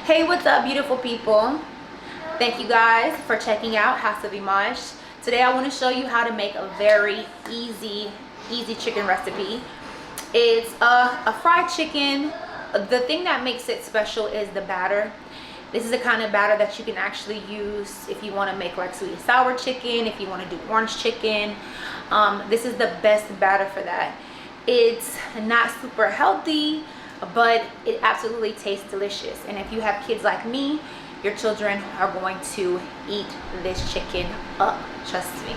Hey, what's up, beautiful people? Thank you guys for checking out House of Eimaj. Today I want to show you how to make a very easy chicken recipe. It's a fried chicken. The thing that makes it special is the batter. This is the kind of batter that you can actually use if you want to make like sweet and sour chicken, if you want to do orange chicken. This is the best batter for that. It's not super healthy, but it absolutely tastes delicious. And if you have kids like me, your children are going to eat this chicken up, trust me.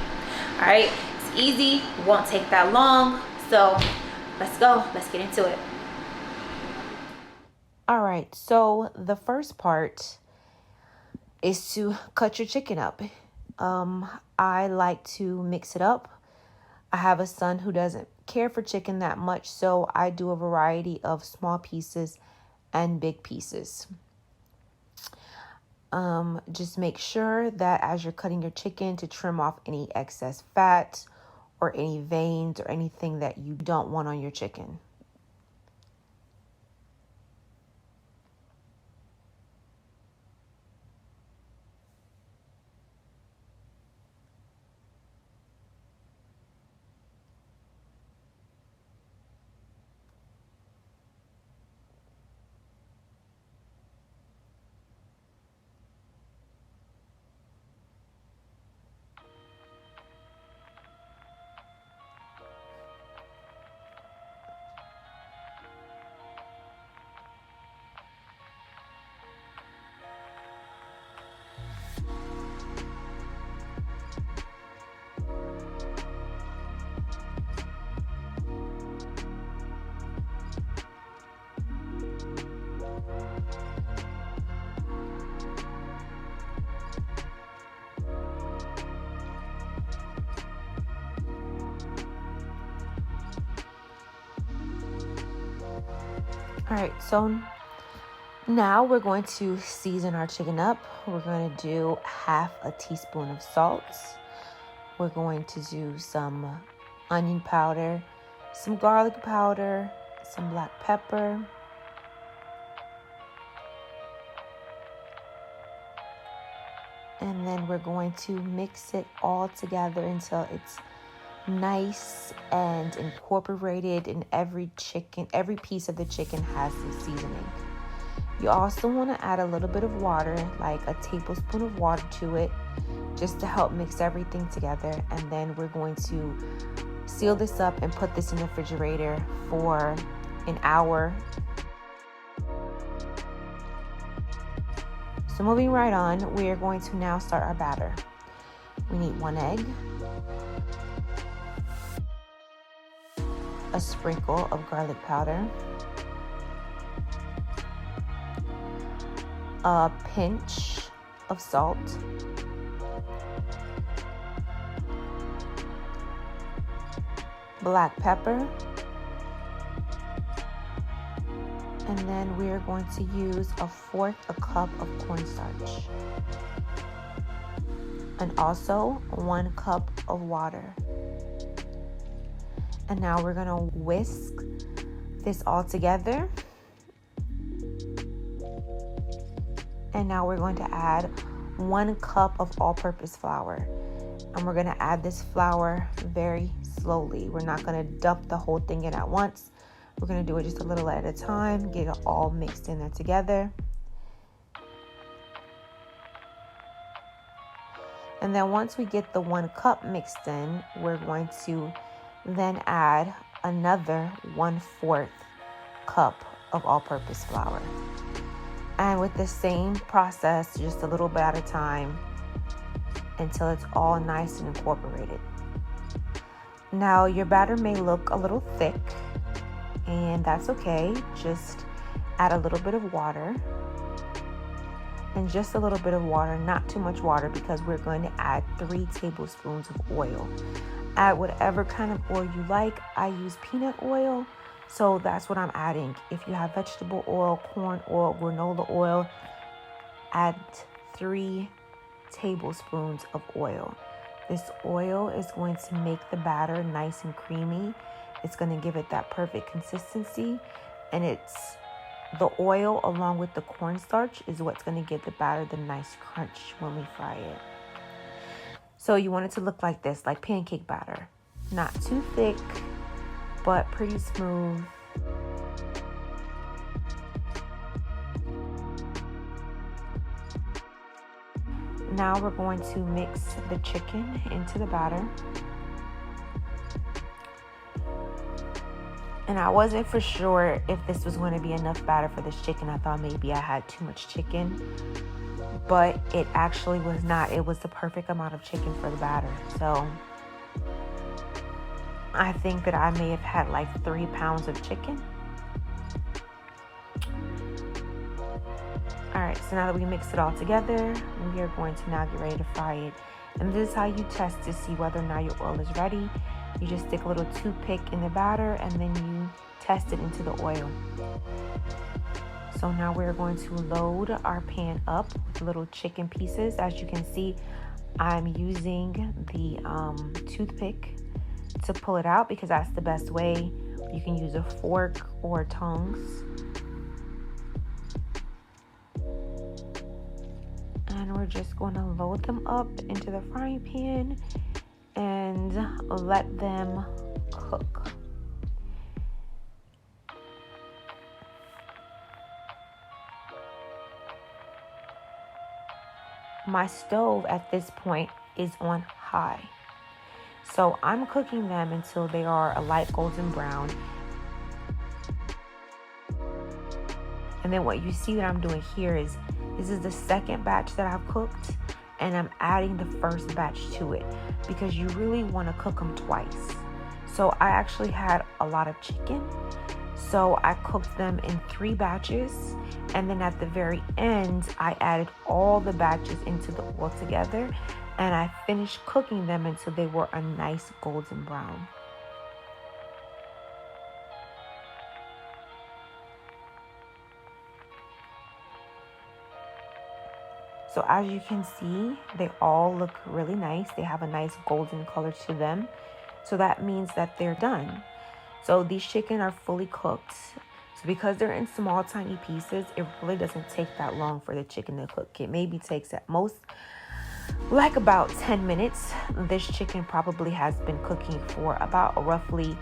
All right, it's easy, won't take that long. So let's go, let's get into it. All right, so the first part is to cut your chicken up. I like to mix it up. I have a son who doesn't care for chicken that much, so I do a variety of small pieces and big pieces. Just make sure that as you're cutting your chicken to trim off any excess fat or any veins or anything that you don't want on your chicken. All right, so now we're going to season our chicken up. We're going to do half a teaspoon of salt. We're going to do some onion powder, some garlic powder, some black pepper, and then we're going to mix it all together until it's nice and incorporated in every piece of the chicken has some seasoning. You also want to add a little bit of water, like a tablespoon of water to it, just to help mix everything together. And then we're going to seal this up and put this in the refrigerator for an hour. So moving right on, we are going to now start our batter. We need 1 egg, a sprinkle of garlic powder, a pinch of salt, black pepper, and then we are going to use a cup of cornstarch, and also 1 cup of water. And now we're gonna whisk this all together. And now we're going to add 1 cup of all-purpose flour. And we're gonna add this flour very slowly. We're not gonna dump the whole thing in at once. We're gonna do it just a little at a time, get it all mixed in there together. And then once we get the 1 cup mixed in, we're going to then add another 1/4 cup of all-purpose flour. And with the same process, just a little bit at a time until it's all nice and incorporated. Now your batter may look a little thick, and that's okay. Just add a little bit of water, and just a little bit of water, not too much water, because we're going to add 3 tablespoons of oil. Add whatever kind of oil you like. I use peanut oil, so that's what I'm adding. If you have vegetable oil, corn oil, granola oil, add 3 tablespoons of oil. This oil is going to make the batter nice and creamy. It's going to give it that perfect consistency, and it's the oil along with the cornstarch is what's going to give the batter the nice crunch when we fry it. So you want it to look like this, like pancake batter. Not too thick, but pretty smooth. Now we're going to mix the chicken into the batter. And I wasn't for sure if this was going to be enough batter for this chicken. I thought maybe I had too much chicken, but it actually was not. It was the perfect amount of chicken for the batter. So I think that I may have had like 3 pounds of chicken. All right, so now that we mix it all together, we are going to now get ready to fry it. And this is how you test to see whether or not your oil is ready. You just stick a little toothpick in the batter and then you test it into the oil. So now we're going to load our pan up with little chicken pieces. As you can see, I'm using the toothpick to pull it out because that's the best way. You can use a fork or tongs. And we're just going to load them up into the frying pan and let them cook. My stove at this point is on high. So I'm cooking them until they are a light golden brown. And then what you see that I'm doing here is, this is the second batch that I've cooked, and I'm adding the first batch to it because you really want to cook them twice. So I actually had a lot of chicken, so I cooked them in 3 batches, and then at the very end I added all the batches into the oil together, and I finished cooking them until they were a nice golden brown. So as you can see, they all look really nice. They have a nice golden color to them. So that means that they're done. So these chicken are fully cooked. So because they're in small, tiny pieces, it really doesn't take that long for the chicken to cook. It maybe takes at most like about 10 minutes. This chicken probably has been cooking for about roughly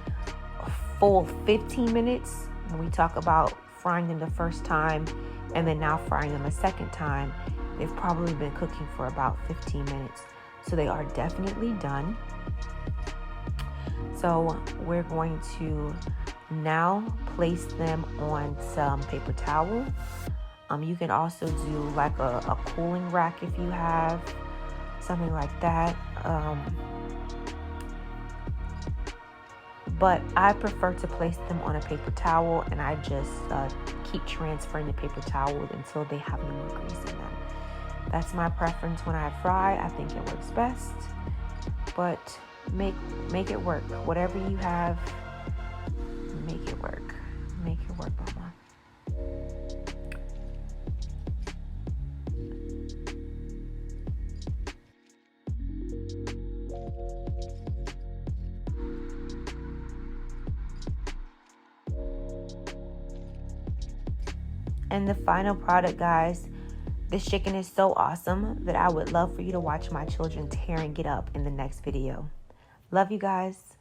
a full 15 minutes. When we talk about frying them the first time and then now frying them a second time, they've probably been cooking for about 15 minutes. So they are definitely done. So we're going to now place them on some paper towel. You can also do like a cooling rack if you have something like that. But I prefer to place them on a paper towel, and I just keep transferring the paper towel until they have no more grease in them. That's my preference when I fry. I think it works best, but make it work. Whatever you have, make it work. Make it work, mama. And the final product, guys, this chicken is so awesome that I would love for you to watch my children tear and get up in the next video. Love you guys.